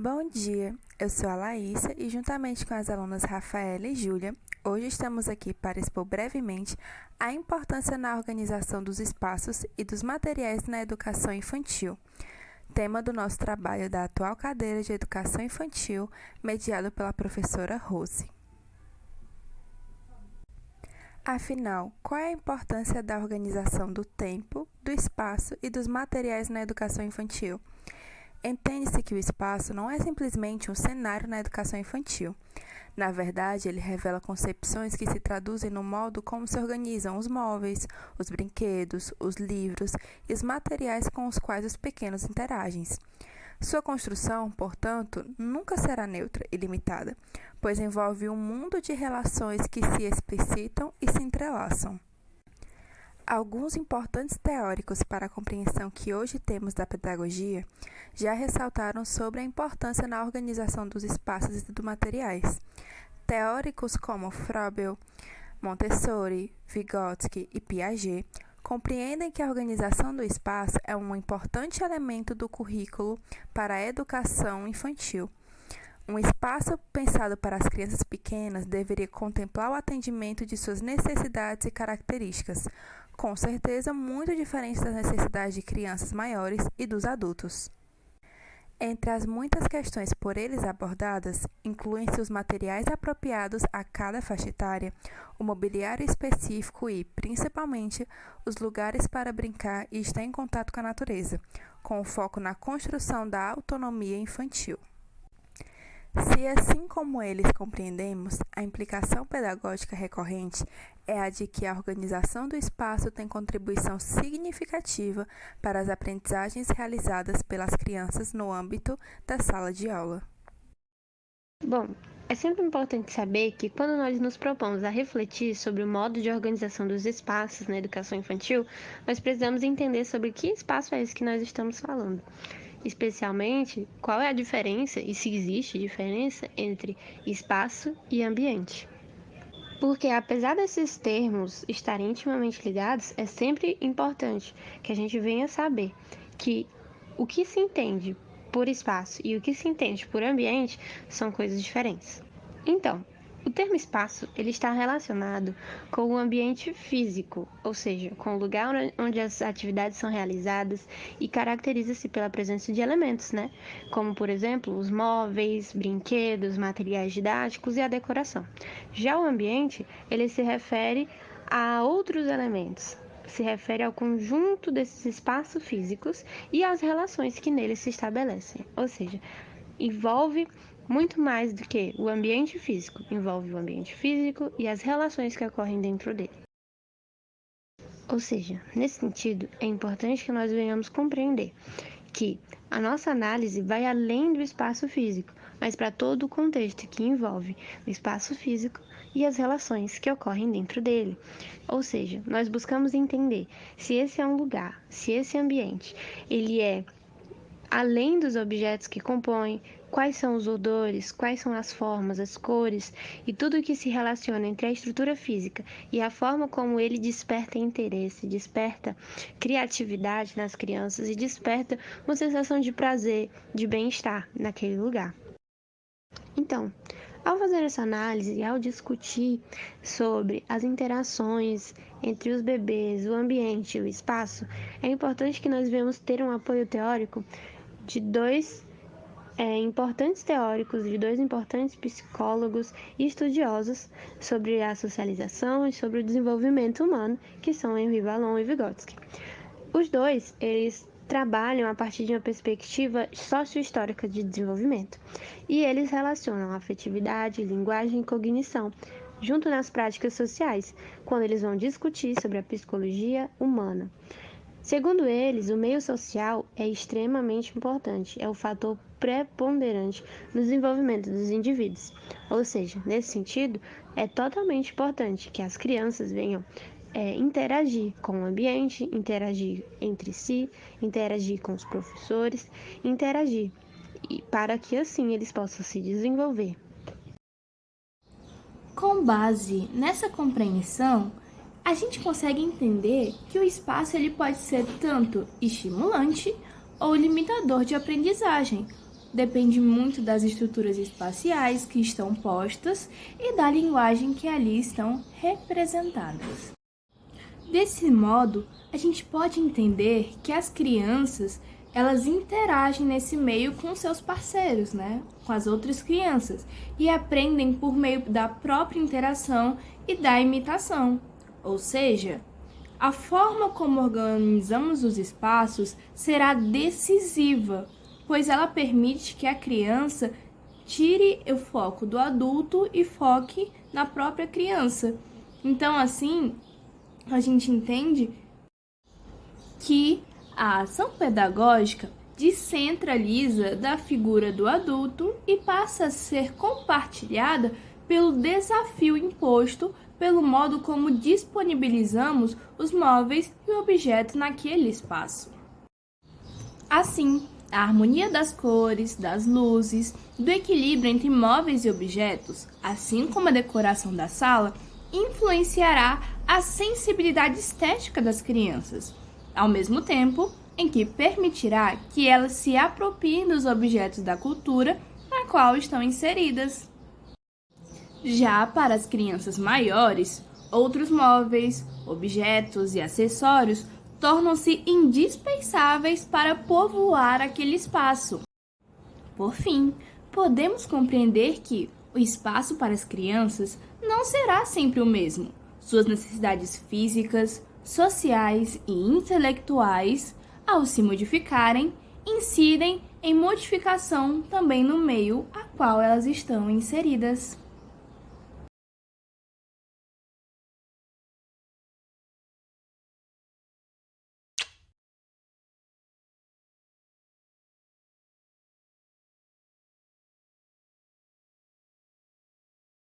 Bom dia, eu sou a Laísa e juntamente com as alunas Rafaela e Júlia, hoje estamos aqui para expor brevemente a importância na organização dos espaços e dos materiais na educação infantil, tema do nosso trabalho da atual cadeira de Educação Infantil, mediado pela professora Rose. Afinal, qual é a importância da organização do tempo, do espaço e dos materiais na educação infantil? Entende-se que o espaço não é simplesmente um cenário na educação infantil. Na verdade, ele revela concepções que se traduzem no modo como se organizam os móveis, os brinquedos, os livros e os materiais com os quais os pequenos interagem. Sua construção, portanto, nunca será neutra e limitada, pois envolve um mundo de relações que se explicitam e se entrelaçam. Alguns importantes teóricos para a compreensão que hoje temos da pedagogia já ressaltaram sobre a importância na organização dos espaços e dos materiais. Teóricos como Froebel, Montessori, Vygotsky e Piaget compreendem que a organização do espaço é um importante elemento do currículo para a educação infantil. Um espaço pensado para as crianças pequenas deveria contemplar o atendimento de suas necessidades e características, com certeza muito diferentes das necessidades de crianças maiores e dos adultos. Entre as muitas questões por eles abordadas, incluem-se os materiais apropriados a cada faixa etária, o mobiliário específico e, principalmente, os lugares para brincar e estar em contato com a natureza, com foco na construção da autonomia infantil. Se, assim como eles compreendemos, a implicação pedagógica recorrente é a de que a organização do espaço tem contribuição significativa para as aprendizagens realizadas pelas crianças no âmbito da sala de aula. Bom, é sempre importante saber que quando nós nos propomos a refletir sobre o modo de organização dos espaços na educação infantil, nós precisamos entender sobre que espaço é esse que nós estamos falando. Especialmente, qual é a diferença e se existe diferença entre espaço e ambiente. Porque, apesar desses termos estarem intimamente ligados, é sempre importante que a gente venha saber que o que se entende por espaço e o que se entende por ambiente são coisas diferentes. Então, o termo espaço ele está relacionado com o ambiente físico, ou seja, com o lugar onde as atividades são realizadas e caracteriza-se pela presença de elementos, como, por exemplo, os móveis, brinquedos, materiais didáticos e a decoração. Já o ambiente, ele se refere a outros elementos, se refere ao conjunto desses espaços físicos e às relações que neles se estabelecem, ou seja, envolve muito mais do que o ambiente físico, envolve o ambiente físico e as relações que ocorrem dentro dele. Ou seja, nesse sentido, é importante que nós venhamos compreender que a nossa análise vai além do espaço físico, mas para todo o contexto que envolve o espaço físico e as relações que ocorrem dentro dele. Ou seja, nós buscamos entender se esse é um lugar, se esse ambiente, ele é além dos objetos que compõem, quais são os odores, quais são as formas, as cores e tudo o que se relaciona entre a estrutura física e a forma como ele desperta interesse, desperta criatividade nas crianças e desperta uma sensação de prazer, de bem-estar naquele lugar. Então, ao fazer essa análise e ao discutir sobre as interações entre os bebês, o ambiente e o espaço, é importante que nós venhamos ter um apoio teórico de dois importantes teóricos, de dois importantes psicólogos e estudiosos sobre a socialização e sobre o desenvolvimento humano, que são Henri Wallon e Vygotsky. Os dois, eles trabalham a partir de uma perspectiva sociohistórica de desenvolvimento, e eles relacionam afetividade, linguagem e cognição, junto nas práticas sociais, quando eles vão discutir sobre a psicologia humana. Segundo eles, o meio social é extremamente importante, é o fator preponderante no desenvolvimento dos indivíduos. Ou seja, nesse sentido, é totalmente importante que as crianças venham interagir com o ambiente, interagir entre si, interagir com os professores, interagir para que assim eles possam se desenvolver. Com base nessa compreensão, a gente consegue entender que o espaço ele pode ser tanto estimulante ou limitador de aprendizagem, depende muito das estruturas espaciais que estão postas e da linguagem que ali estão representadas. Desse modo, a gente pode entender que as crianças, elas interagem nesse meio com seus parceiros, né? Com as outras crianças, e aprendem por meio da própria interação e da imitação. Ou seja, a forma como organizamos os espaços será decisiva, pois ela permite que a criança tire o foco do adulto e foque na própria criança. Então, assim, a gente entende que a ação pedagógica descentraliza da figura do adulto e passa a ser compartilhada pelo desafio imposto pelo modo como disponibilizamos os móveis e o objeto naquele espaço. Assim, a harmonia das cores, das luzes, do equilíbrio entre móveis e objetos, assim como a decoração da sala, influenciará a sensibilidade estética das crianças, ao mesmo tempo em que permitirá que elas se apropriem dos objetos da cultura na qual estão inseridas. Já para as crianças maiores, outros móveis, objetos e acessórios tornam-se indispensáveis para povoar aquele espaço. Por fim, podemos compreender que o espaço para as crianças não será sempre o mesmo. Suas necessidades físicas, sociais e intelectuais, ao se modificarem, incidem em modificação também no meio a qual elas estão inseridas.